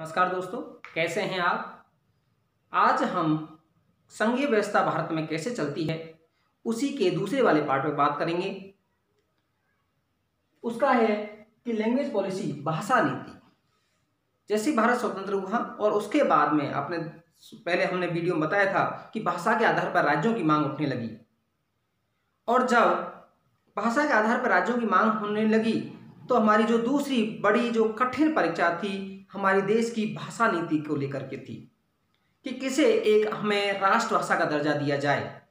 नमस्कार दोस्तों, कैसे हैं आप। आज हम संघीय व्यवस्था भारत में कैसे चलती है उसी के दूसरे वाले पार्ट में बात करेंगे। उसका है कि लैंग्वेज पॉलिसी, भाषा नीति। जैसे भारत स्वतंत्र हुआ और उसके बाद में पहले हमने वीडियो में बताया था कि भाषा के आधार पर राज्यों की मांग उठने लगी, और जब भाषा के आधार पर राज्यों की मांग होने लगी तो हमारी जो दूसरी बड़ी जो कठिन परीक्षा थी हमारे देश की भाषा नीति को लेकर के थी कि किसे एक हमें राष्ट्रभाषा का दर्जा दिया जाए,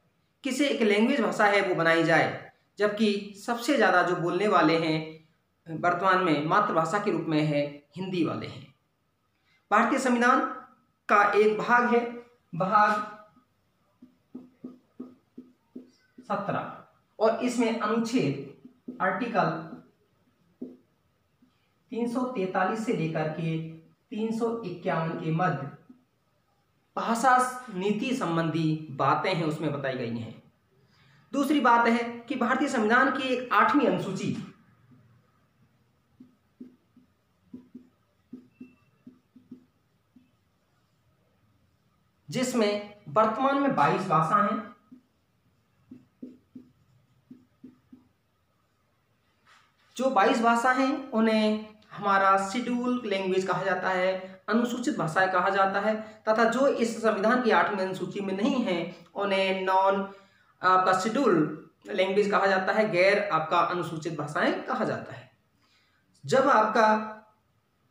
किसे एक लैंग्वेज भाषा है वो बनाई जाए, जबकि सबसे ज़्यादा जो बोलने वाले हैं वर्तमान में मातृभाषा के रूप में है हिंदी वाले हैं। भारतीय संविधान का एक भाग है, भाग 17, और इसमें अनुच्छेद आर्टिकल 343 से लेकर के 351 के मध्य भाषा नीति संबंधी बातें हैं उसमें बताई गई हैं। दूसरी बात है कि भारतीय संविधान की एक 8वीं अनुसूची जिसमें वर्तमान में 22 भाषा हैं, जो 22 भाषा हैं उन्हें हमारा शेड्यूल लैंग्वेज कहा जाता है, अनुसूचित भाषाएं कहा जाता है, तथा जो इस संविधान की 8वीं अनुसूची में नहीं है उन्हें नॉन आपका शेड्यूल लैंग्वेज कहा जाता है, गैर आपका अनुसूचित भाषाएं कहा जाता है। जब आपका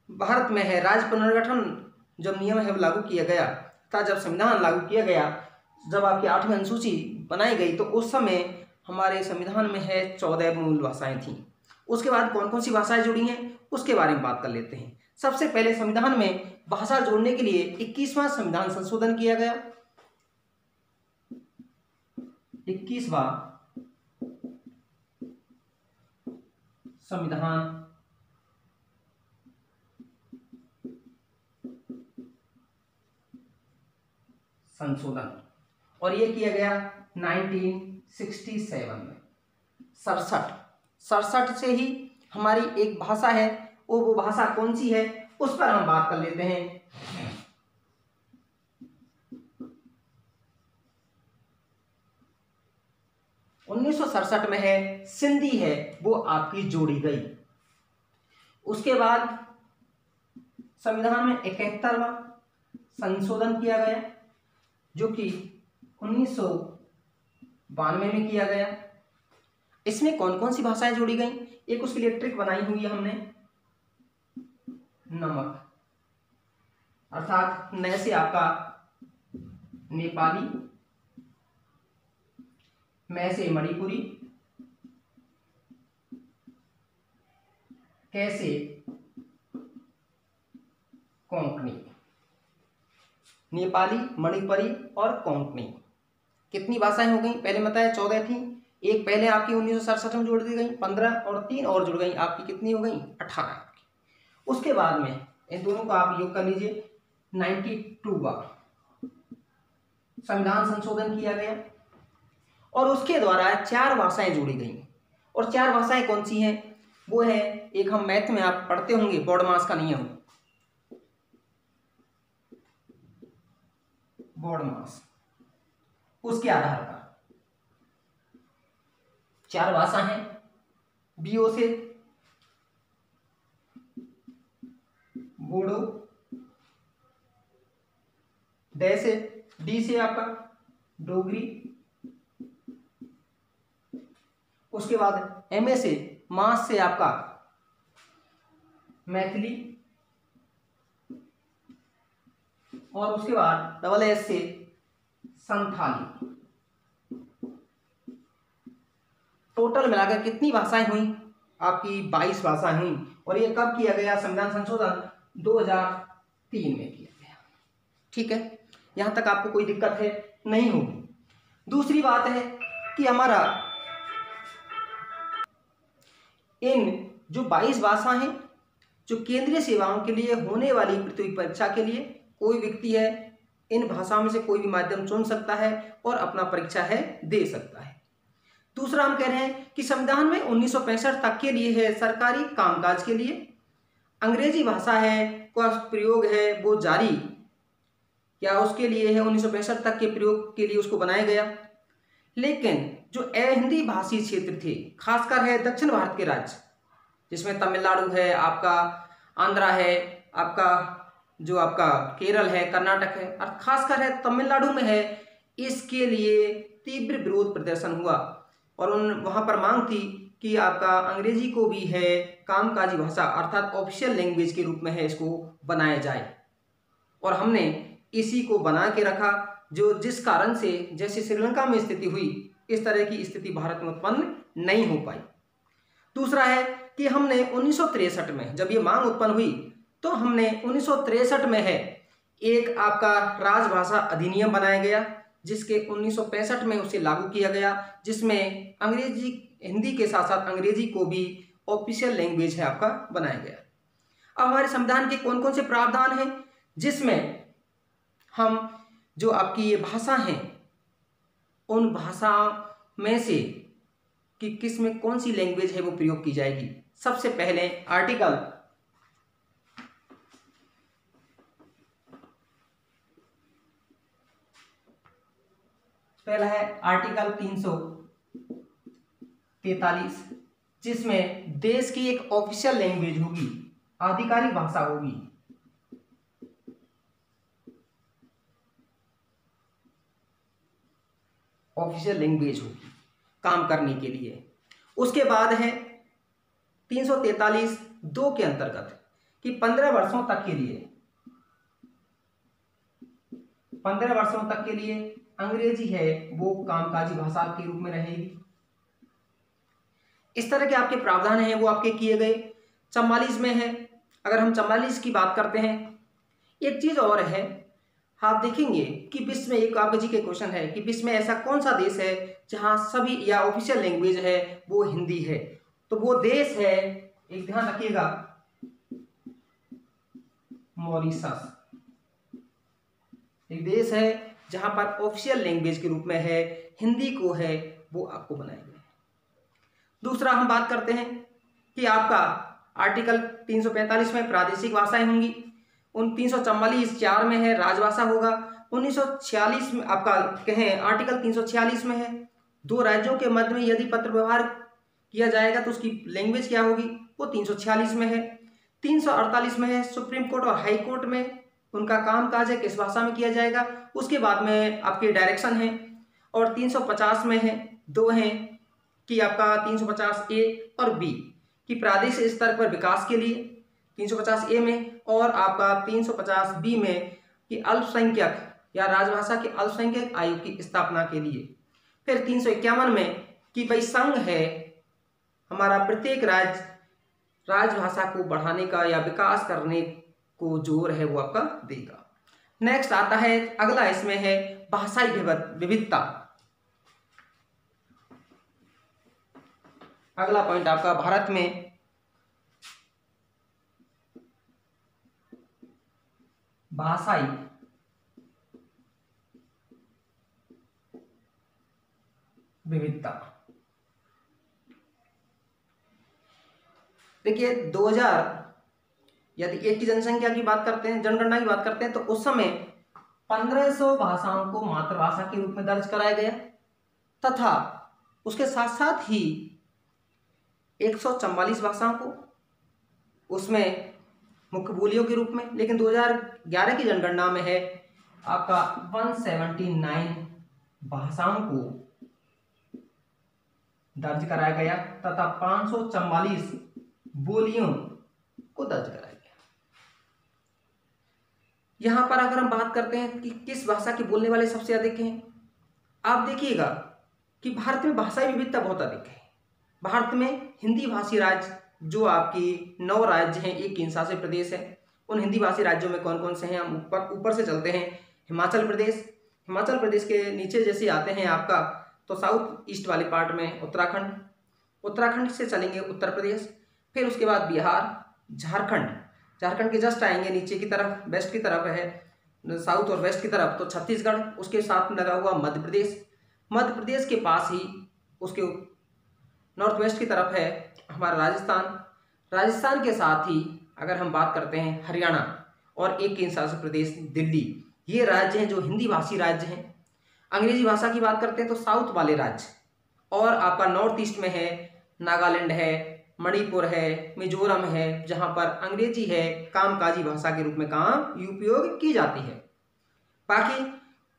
भारत में है राज्य पुनर्गठन, जब नियम है वो लागू किया गया था, जब संविधान लागू किया गया, जब आपकी 8वीं अनुसूची बनाई गई तो उस समय हमारे संविधान में है 14 मूल भाषाएं थीं। उसके बाद कौन कौन सी भाषाएं जुड़ी हैं उसके बारे में बात कर लेते हैं। सबसे पहले संविधान में भाषा जोड़ने के लिए 21वां संविधान संशोधन किया गया। 21वां संविधान संशोधन, और यह किया गया 1967 में। 67 से ही हमारी एक भाषा है, वो भाषा कौन सी है उस पर हम बात कर लेते हैं। उन्नीस में है सिंधी है, वो आपकी जोड़ी गई। उसके बाद संविधान में 71वां संशोधन किया गया जो कि 1992 में किया गया। इसमें कौन कौन सी भाषाएं जोड़ी गई, एक उसके लिए ट्रिक बनाई हुई है हमने, नमक अर्थात न से आपका नेपाली, मैं से मणिपुरी, कैसे कोंकणी। नेपाली, मणिपुरी और कोंकणी कितनी भाषाएं हो गई, पहले बताया 14 थी, एक पहले आपकी 1967 में जोड़ दी गई 15, और 3 और जुड़ गई, आपकी कितनी हो गई 18। उसके बाद में इन दोनों को आप योग कर लीजिए। 92वां संविधान संशोधन किया गया और उसके द्वारा 4 भाषाएं जोड़ी गई, और 4 भाषाएं कौन सी हैं वो है, एक हम मैथ में आप पढ़ते होंगे बॉडमास का नियम, बॉडमास, उसके आधार पर 4 भाषा हैं। बीओ से बोडो, डे से डी से आपका डोगरी, उसके बाद एमए से मास से आपका मैथिली, और उसके बाद डबल एस से संथाली। टोटल मिलाकर कितनी भाषाएं हुई आपकी 22 भाषाएं हुई, और ये कब किया गया, संविधान संशोधन 2003 में किया गया। ठीक है, यहां तक आपको कोई दिक्कत है नहीं होगी। दूसरी बात है कि हमारा इन जो 22 भाषा हैं जो केंद्रीय सेवाओं के लिए होने वाली प्रतियोगी परीक्षा के लिए कोई व्यक्ति है इन भाषाओं में से कोई भी माध्यम चुन सकता है और अपना परीक्षा है दे सकता है। दूसरा हम कह रहे हैं कि संविधान में 1965 तक के लिए है सरकारी कामकाज के लिए, अंग्रेजी भाषा है का प्रयोग है वो जारी या उसके लिए है 1965 तक के प्रयोग के लिए उसको बनाया गया। लेकिन जो हिंदी भाषी क्षेत्र थे, खासकर है दक्षिण भारत के राज्य जिसमें तमिलनाडु है, आपका आंध्रा है, आपका जो आपका केरल है, कर्नाटक है और खासकर है तमिलनाडु में है, इसके लिए तीव्र विरोध प्रदर्शन हुआ और वहाँ पर मांग थी कि आपका अंग्रेजी को भी है कामकाजी भाषा अर्थात ऑफिशियल लैंग्वेज के रूप में है इसको बनाया जाए। और हमने इसी को बना के रखा, जो जिस कारण से जैसे श्रीलंका में स्थिति हुई इस तरह की स्थिति भारत में उत्पन्न नहीं हो पाई। दूसरा है कि हमने 1963 में जब ये मांग उत्पन्न हुई तो हमने 1963 में है एक आपका राजभाषा अधिनियम बनाया गया, जिसके 1965 में उसे लागू किया गया, जिसमें अंग्रेजी हिंदी के साथ साथ अंग्रेजी को भी ऑफिशियल लैंग्वेज है आपका बनाया गया। अब हमारे संविधान के कौन कौन से प्रावधान हैं, जिसमें हम जो आपकी ये भाषा हैं उन भाषा में से कि किस में कौन सी लैंग्वेज है वो प्रयोग की जाएगी। सबसे पहले आर्टिकल पहला है आर्टिकल 343, जिसमें देश की एक ऑफिशियल लैंग्वेज होगी, आधिकारिक भाषा होगी। ऑफिशियल लैंग्वेज होगी काम करने के लिए। उसके बाद है 343(2) के अंतर्गत कि 15 वर्षों तक के लिए अंग्रेजी है वो कामकाजी भाषा के रूप में रहेगी। इस तरह के आपके प्रावधान हैं वो आपके किए गए। 44 में है, अगर हम 44 की बात करते हैं, एक चीज और है, आप देखेंगे कि विश्व में एक आपके जी के क्वेश्चन है कि विश्व में ऐसा कौन सा देश है जहां सभी या ऑफिशियल लैंग्वेज है वो हिंदी है, तो वो देश है, एक ध्यान रखिएगा, मॉरिशस। एक देश है जहां पर ऑफिशियल लैंग्वेज के रूप में है हिंदी को है वो आपको बनाया गया है। दूसरा हम बात करते हैं कि आपका आर्टिकल 345 में प्रादेशिक भाषाएं होंगी, उन 344(4) में है राजभाषा होगा। 1946 में आपका कहें आर्टिकल 346 में है 2 राज्यों के मध्य में यदि पत्र व्यवहार किया जाएगा तो उसकी लैंग्वेज क्या होगी, वो 346 में है। 348 में है सुप्रीम कोर्ट और हाई कोर्ट में उनका कामकाज है किस भाषा में किया जाएगा, उसके बाद में आपके डायरेक्शन है। और 350 में है 2 हैं कि आपका 350(a) और (b) कि प्रादेशिक स्तर पर विकास के लिए 350(a) में, और आपका 350(b) में कि अल्पसंख्यक या राजभाषा के अल्पसंख्यक आयोग की स्थापना के लिए। फिर 351 में कि भाई संघ है हमारा प्रत्येक राज्य राजभाषा को बढ़ाने का या विकास करने को जोर है वो आपका देगा। नेक्स्ट आता है अगला, इसमें है भाषाई विविधता। अगला पॉइंट आपका भारत में भाषाई विविधता। देखिए 2000 यदि एक की जनसंख्या की बात करते हैं, जनगणना की बात करते हैं, तो उस समय 1500 भाषाओं को मातृभाषा के रूप में दर्ज कराया गया तथा उसके साथ साथ ही 144 भाषाओं को उसमें मुख्य बोलियों के रूप में, लेकिन 2011 की जनगणना में है आपका 179 भाषाओं को दर्ज कराया गया तथा 544 बोलियों को दर्ज कराया गया। यहां पर अगर हम बात करते हैं कि किस भाषा के बोलने वाले सबसे अधिक हैं, आप देखिएगा कि भारत में भाषाई विविधता बहुत अधिक है। भारत में हिंदी भाषी राज्य जो आपकी 9 राज्य हैं, एक केंद्र शासित प्रदेश है, उन हिंदी भाषी राज्यों में कौन कौन से हैं, हम ऊपर से चलते हैं। हिमाचल प्रदेश के नीचे जैसे आते हैं आपका तो साउथ ईस्ट वाले पार्ट में उत्तराखंड से चलेंगे उत्तर प्रदेश, फिर उसके बाद बिहार, झारखंड के जस्ट आएंगे नीचे की तरफ, वेस्ट की तरफ है साउथ और वेस्ट की तरफ तो छत्तीसगढ़, उसके साथ में लगा हुआ मध्य प्रदेश के पास ही उसके नॉर्थ वेस्ट की तरफ है हमारा राजस्थान के साथ ही अगर हम बात करते हैं हरियाणा और एक केंद्र शासित प्रदेश दिल्ली, ये राज्य हैं जो हिंदी भाषी राज्य हैं। अंग्रेजी भाषा की बात करते हैं तो साउथ वाले राज्य, और आपका नॉर्थ ईस्ट में है नागालैंड है, मणिपुर है, मिजोरम है, जहां पर अंग्रेजी है कामकाजी भाषा के रूप में काम उपयोग की जाती है। बाकी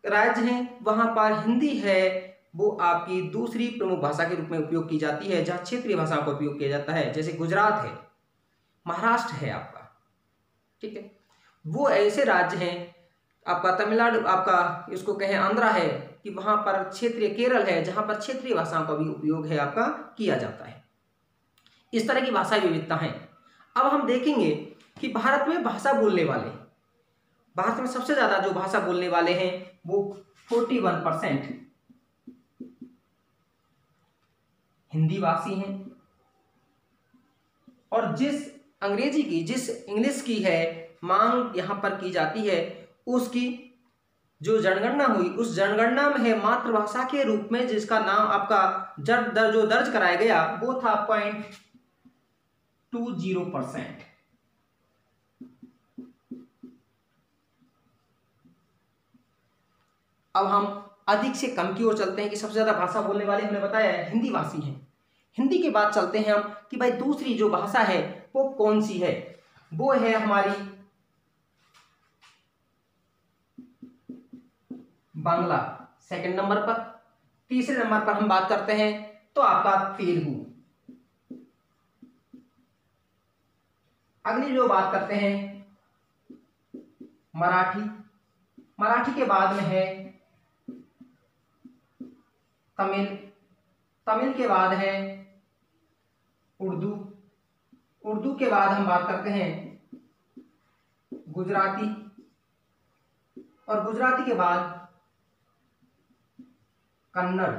राज्य हैं वहां पर हिंदी है वो आपकी दूसरी प्रमुख भाषा के रूप में उपयोग की जाती है, जहां क्षेत्रीय भाषा का उपयोग किया जाता है, जैसे गुजरात है, महाराष्ट्र है आपका, ठीक है। वो ऐसे राज्य हैं, आपका तमिलनाडु, आपका इसको कहें आंध्रा है, कि वहां पर क्षेत्रीय, केरल है जहां पर क्षेत्रीय भाषाओं का भी उपयोग है आपका किया जाता है। इस तरह की भाषा विविधता है। अब हम देखेंगे कि भारत में भाषा बोलने वाले, भारत में सबसे ज्यादा जो भाषा बोलने वाले हैं वो 41% हिंदी भाषी हैं, और जिस अंग्रेजी की, जिस इंग्लिश की है मांग यहां पर की जाती है, उसकी जो जनगणना हुई उस जनगणना में है मातृभाषा के रूप में जिसका नाम आपका जो दर्ज कराया गया वो था 0.20%। अब हम अधिक से कम की ओर चलते हैं कि सबसे ज्यादा भाषा बोलने वाले हमने बताया है हिंदी भाषी हैं। हिंदी के बाद चलते हैं हम कि भाई दूसरी जो भाषा है वो कौन सी है, वो है हमारी बांग्ला सेकंड नंबर पर। तीसरे नंबर पर हम बात करते हैं तो आपका तेलुगु। अगली जो बात करते हैं मराठी, मराठी के बाद में है तमिल, तमिल के बाद है उर्दू, उर्दू के बाद हम बात करते हैं गुजराती, और गुजराती के बाद कन्नड़,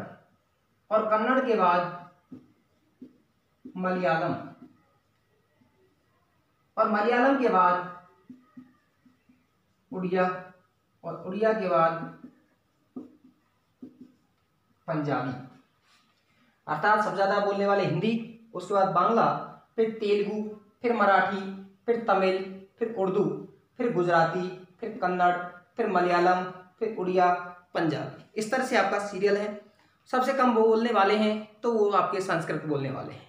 और कन्नड़ के बाद मलयालम, और मलयालम के बाद उड़िया, और उड़िया के बाद पंजाबी। अर्थात सबसे ज्यादा बोलने वाले हिंदी, उसके बाद बांग्ला, फिर तेलुगु, फिर मराठी, फिर तमिल, फिर उर्दू, फिर गुजराती, फिर कन्नड़, फिर मलयालम, फिर उड़िया, पंजाबी। इस तरह से आपका सीरियल है। सबसे कम वो बोलने वाले हैं तो वो आपके संस्कृत बोलने वाले हैं।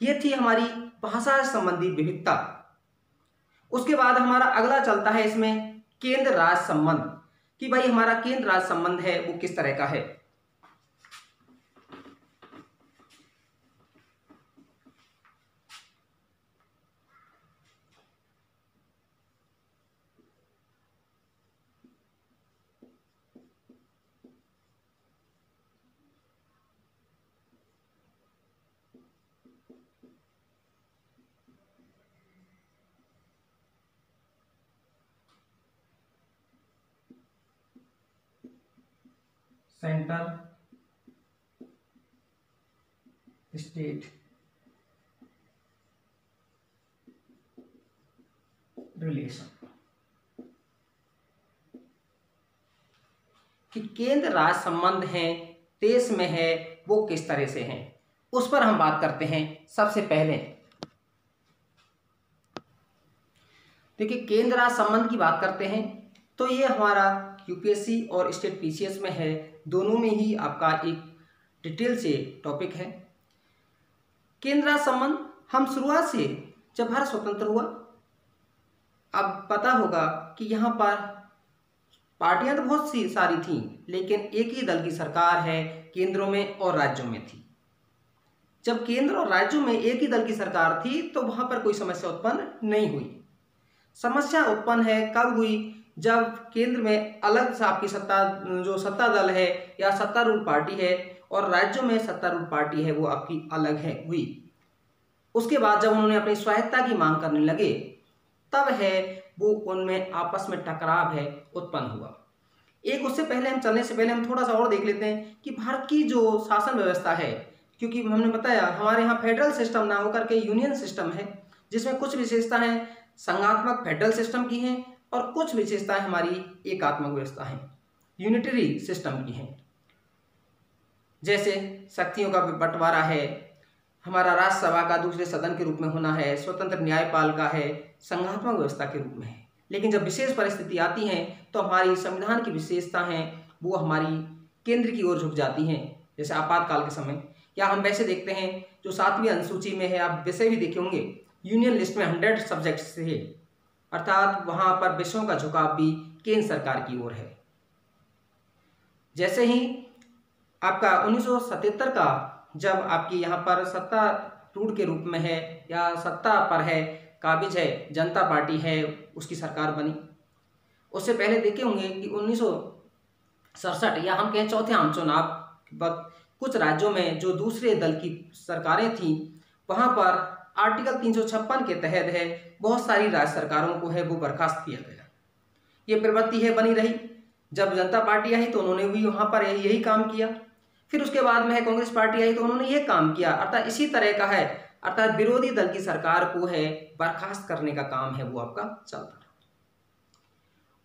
ये थी हमारी भाषा संबंधी विविधता। उसके बाद हमारा अगला चलता है इसमें केंद्र राज्य संबंध, कि भाई हमारा केंद्र राज्य संबंध है वो किस तरह का है। सेंटर स्टेट रिलेशन, कि केंद्र राज्य संबंध है देश में है वो किस तरह से हैं, उस पर हम बात करते हैं। सबसे पहले देखिए केंद्र राज्य संबंध की बात करते हैं तो ये हमारा यूपीएससी और स्टेट पीसीएस में है, दोनों में ही आपका एक डिटेल से टॉपिक है। केंद्र राज्य संबंध हम शुरुआत से, जब भारत स्वतंत्र हुआ, अब पता होगा कि यहाँ पर पार्टियां तो बहुत सी सारी थीं, लेकिन एक ही दल की सरकार है केंद्रों में और राज्यों में थी। जब केंद्र और राज्यों में एक ही दल की सरकार थी तो वहां पर कोई समस्या उत्पन्न नहीं हुई। समस्या उत्पन्न है कब हुई, जब केंद्र में अलग से आपकी सत्ता, जो सत्ता दल है या सत्तारूढ़ पार्टी है, और राज्यों में सत्तारूढ़ पार्टी है वो आपकी अलग है हुई। उसके बाद जब उन्होंने अपनी स्वायत्ता की मांग करने लगे तब है वो उनमें आपस में टकराव है उत्पन्न हुआ। एक उससे पहले हम चलने से पहले हम थोड़ा सा और देख लेते हैं कि भारत की जो शासन व्यवस्था है, क्योंकि हमने बताया हमारे यहाँ फेडरल सिस्टम ना होकर के यूनियन सिस्टम है, जिसमें कुछ विशेषताएं संघात्मक फेडरल सिस्टम की हैं और कुछ विशेषताएं हमारी एकात्मक व्यवस्था हैं, यूनिटरी सिस्टम की हैं। जैसे शक्तियों का बंटवारा है, हमारा राज्यसभा का दूसरे सदन के रूप में होना है, स्वतंत्र न्यायपालिका है, संघात्मक व्यवस्था के रूप में है। लेकिन जब विशेष परिस्थिति आती है तो हमारी संविधान की विशेषता है वो हमारी केंद्र की ओर झुक जाती हैं, जैसे आपातकाल के समय। या हम वैसे देखते हैं जो 7वीं अनुसूची में है, आप विषय भी देखे होंगे, यूनियन लिस्ट में 100 सब्जेक्ट्स थे, अर्थात वहां पर विषयों का झुकाव भी केंद्र सरकार की ओर है। जैसे ही आपका 1977 का जब आपकी यहाँ पर सत्तारूढ़ के रूप में है या सत्ता पर है, काबिज है, जनता पार्टी है, उसकी सरकार बनी। उससे पहले देखे होंगे कि 1967 या हम कहें चौथे आम चुनाव के वक्त कुछ राज्यों में जो दूसरे दल की सरकारें थीं वहाँ पर आर्टिकल 356 के तहत है बहुत सारी राज्य सरकारों को है वो बर्खास्त किया गया। ये प्रवृत्ति है बनी रही। जब जनता पार्टी आई तो उन्होंने भी वहाँ पर यही काम किया। फिर उसके बाद में है कांग्रेस पार्टी आई तो उन्होंने ये काम किया। अर्थात इसी तरह का है, अर्थात विरोधी दल की सरकार को है बर्खास्त करने का काम है वो आपका चलता रहा।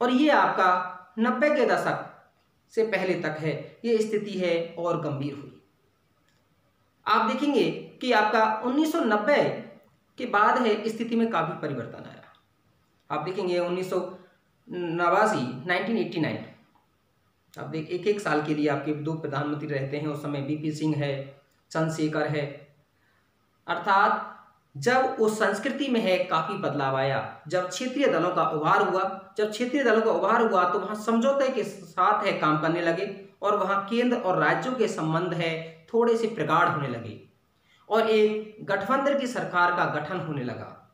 और ये आपका 90 के दशक से पहले तक है ये स्थिति है और गंभीर हुई। आप देखेंगे कि आपका 1990 के बाद है स्थिति में काफी परिवर्तन आया। आप देखेंगे 1989 आप देख एक साल के लिए आपके 2 प्रधानमंत्री रहते हैं। उस समय बीपी सिंह है, चंद्रशेखर है। अर्थात जब उस संस्कृति में है काफी बदलाव आया। जब क्षेत्रीय दलों का उभार हुआ, तो वहां समझौते के साथ है काम करने लगे और वहां केंद्र और राज्यों के संबंध है थोड़े से प्रगाढ़ होने लगे और एक गठबंधन की सरकार का गठन होने लगा।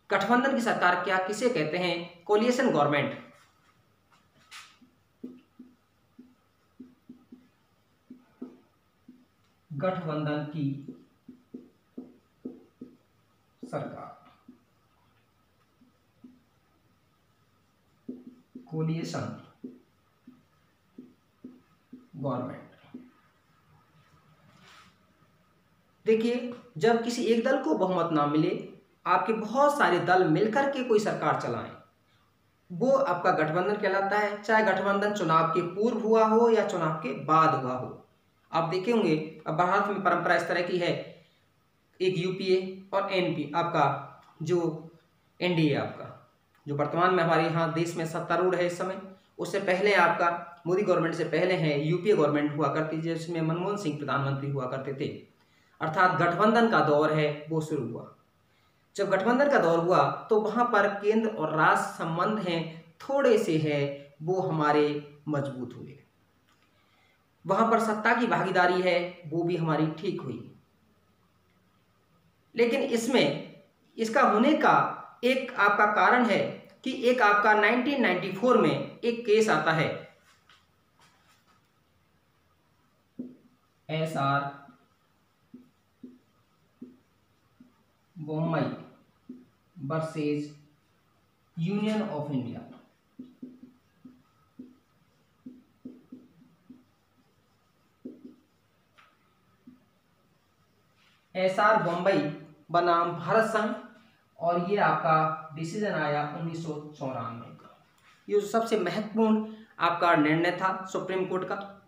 गठबंधन की सरकार क्या किसे कहते हैं? Coalition government. गठबंधन की सरकार, कोलिएशन गवर्नमेंट। देखिए, जब किसी एक दल को बहुमत ना मिले, आपके बहुत सारे दल मिलकर के कोई सरकार चलाएं, वो आपका गठबंधन कहलाता है। चाहे गठबंधन चुनाव के पूर्व हुआ हो या चुनाव के बाद हुआ हो। आप देखे होंगे अब भारत में परंपरा इस तरह की है, एक यूपीए और एनपी, आपका जो एनडीए आपका जो वर्तमान में हमारे यहाँ देश में सत्तारूढ़ है इस समय, उससे पहले आपका मोदी गवर्नमेंट से पहले है यूपीए गवर्नमेंट हुआ करती थी जिसमें मनमोहन सिंह प्रधानमंत्री हुआ करते थे। अर्थात गठबंधन का दौर है वो शुरू हुआ। जब गठबंधन का दौर हुआ तो वहाँ पर केंद्र और राज्य संबंध हैं थोड़े से है वो हमारे मजबूत हुए। वहाँ पर सत्ता की भागीदारी है वो भी हमारी ठीक हुई। लेकिन इसमें इसका होने का एक आपका कारण है कि एक आपका 1994 में एक केस आता है SR Bombay versus union of India. SR Bombay बनाम भारत संघ और ये आपका डिसीजन आया 1994 का। ये सबसे महत्वपूर्ण आपका निर्णय था सुप्रीम कोर्ट का।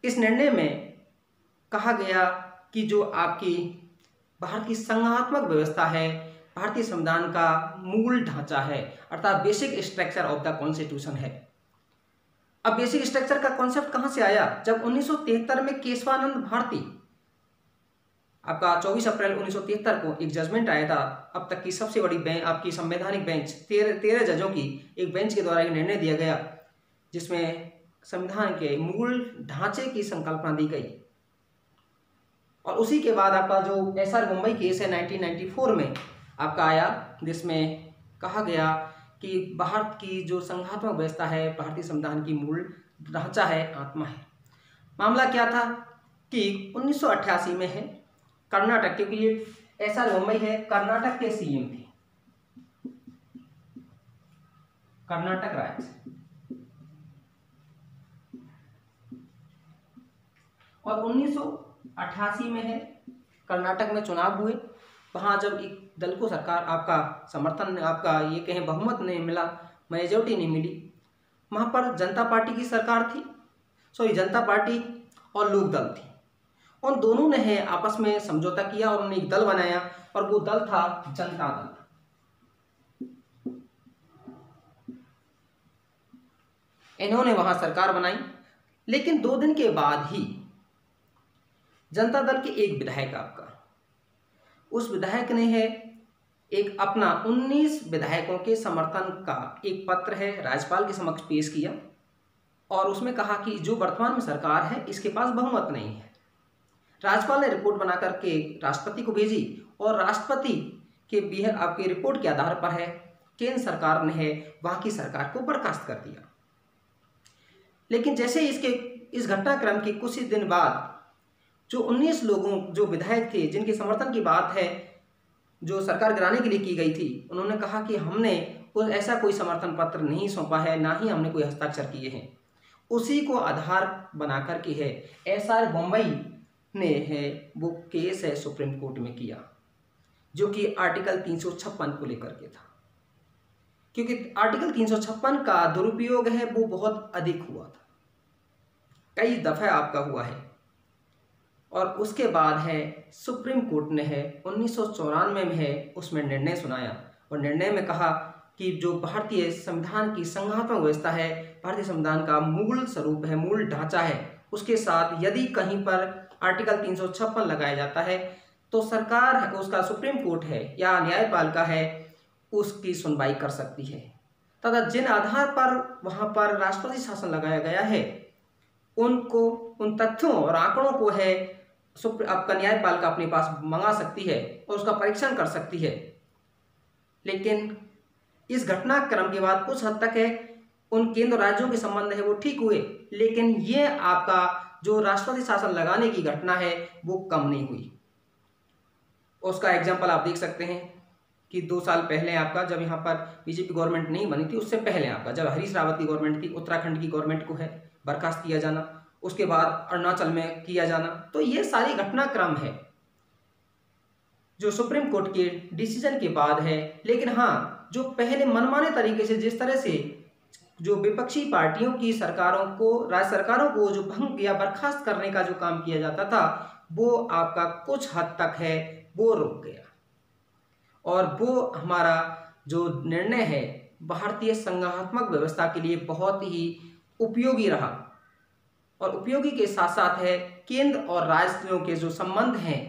इस निर्णय में कहा गया कि जो आपकी भारत की संघात्मक व्यवस्था है, भारतीय संविधान का मूल ढांचा है, अर्थात basic structure of the constitution है। अब बेसिक स्ट्रक्चर का कॉन्सेप्ट कहां से आया? जब 1973 में केशवानंद भारती, आपका 24 अप्रैल 1973 को एक जजमेंट आया था, अब तक की सबसे बड़ी बेंच, आपकी संवैधानिक बेंच, 13 जजों की एक बेंच के द्वारा एक निर्णय दिया गया जिसमें संविधान के मूल ढांचे की संकल्पना दी गई। और उसी के बाद आपका जो SR मुंबई केस है 1994 में आपका आया, जिसमें कहा गया कि भारत की जो संघात्मक व्यवस्था है, भारतीय संविधान की मूल ढांचा है, आत्मा है। मामला क्या था कि 1988 में है कर्नाटक, क्योंकि ये SR मुंबई है, कर्नाटक के CM थे, कर्नाटक राज्य। और 1988 में है कर्नाटक में चुनाव हुए। वहां जब एक दल को सरकार आपका समर्थन, आपका ये कहें बहुमत नहीं मिला, मेजोरिटी नहीं मिली, वहां पर जनता पार्टी की सरकार थी, जनता पार्टी और लोक दल थी। उन दोनों ने है आपस में समझौता किया और उन्होंने एक दल बनाया और वो दल था जनता दल। इन्होंने वहां सरकार बनाई, लेकिन 2 दिन के बाद ही जनता दल के एक विधायक उस विधायक ने है एक अपना 19 विधायकों के समर्थन का एक पत्र है राज्यपाल के समक्ष पेश किया और उसमें कहा कि जो वर्तमान में सरकार है इसके पास बहुमत नहीं है। राज्यपाल ने रिपोर्ट बना करके राष्ट्रपति को भेजी और राष्ट्रपति के आपकी रिपोर्ट के आधार पर है केंद्र सरकार ने है वहां की सरकार को बर्खास्त कर दिया। लेकिन जैसे इस घटनाक्रम के कुछ ही दिन बाद जो 19 लोगों जो विधायक थे जिनके समर्थन की बात है जो सरकार गिराने के लिए की गई थी, उन्होंने कहा कि हमने ऐसा कोई समर्थन पत्र नहीं सौंपा है, ना ही हमने कोई हस्ताक्षर किए हैं। उसी को आधार बना करके है SR बम्बई ने है वो केस है सुप्रीम कोर्ट में किया, जो कि आर्टिकल 356 को लेकर के था, क्योंकि आर्टिकल 356 का दुरुपयोग है वो बहुत अधिक हुआ था, कई दफा आपका हुआ है। और उसके बाद है सुप्रीम कोर्ट ने है 1994 में है उसमें निर्णय सुनाया और निर्णय में कहा कि जो भारतीय संविधान की संघात्मक व्यवस्था है, भारतीय संविधान का मूल स्वरूप है, मूल ढांचा है, उसके साथ यदि कहीं पर आर्टिकल 356 लगाया जाता है तो सरकार है उसका सुप्रीम कोर्ट है या न्यायपालिका है उसकी सुनवाई कर सकती है तथा जिन आधार पर वहां पर राष्ट्रपति शासन लगाया गया है उनको उन तथ्यों और आंकड़ों को है आपका न्यायपालिका अपने पास मंगा सकती है और उसका परीक्षण कर सकती है। लेकिन इस घटनाक्रम के बाद कुछ हद तक है उन केंद्र राज्यों के संबंध है वो ठीक हुए, लेकिन ये आपका जो राष्ट्रपति शासन लगाने की घटना है वो कम नहीं हुई। उसका एग्जाम्पल आप देख सकते हैं कि 2 साल पहले आपका जब यहाँ पर बीजेपी गवर्नमेंट नहीं बनी थी, उससे पहले आपका जब हरीश रावत की गवर्नमेंट थी, उत्तराखंड की गवर्नमेंट को है बर्खास्त किया जाना, उसके बाद अरुणाचल में किया जाना, तो ये सारी घटनाक्रम है जो सुप्रीम कोर्ट के डिसीजन के बाद है। लेकिन हाँ, जो पहले मनमाने तरीके से जिस तरह से जो विपक्षी पार्टियों की सरकारों को राज्य सरकारों को जो भंग या बर्खास्त करने का जो काम किया जाता था वो आपका कुछ हद तक है वो रुक गया और वो हमारा जो निर्णय है भारतीय संघात्मक व्यवस्था के लिए बहुत ही उपयोगी रहा और उपयोगी के साथ साथ है केंद्र और राज्यों के जो संबंध हैं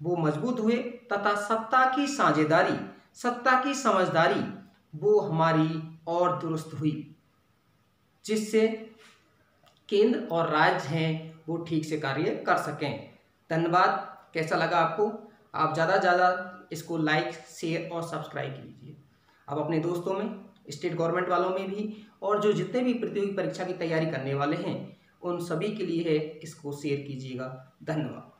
वो मजबूत हुए तथा सत्ता की साझेदारी, सत्ता की समझदारी वो हमारी और दुरुस्त हुई, जिससे केंद्र और राज्य हैं वो ठीक से कार्य कर सकें। धन्यवाद। कैसा लगा आपको? आप ज़्यादा ज़्यादा इसको लाइक, शेयर और सब्सक्राइब कीजिए। आप अपने दोस्तों में, स्टेट गवर्नमेंट वालों में भी और जो जितने भी प्रतियोगी परीक्षा की तैयारी करने वाले हैं उन सभी के लिए है इसको शेयर कीजिएगा। धन्यवाद।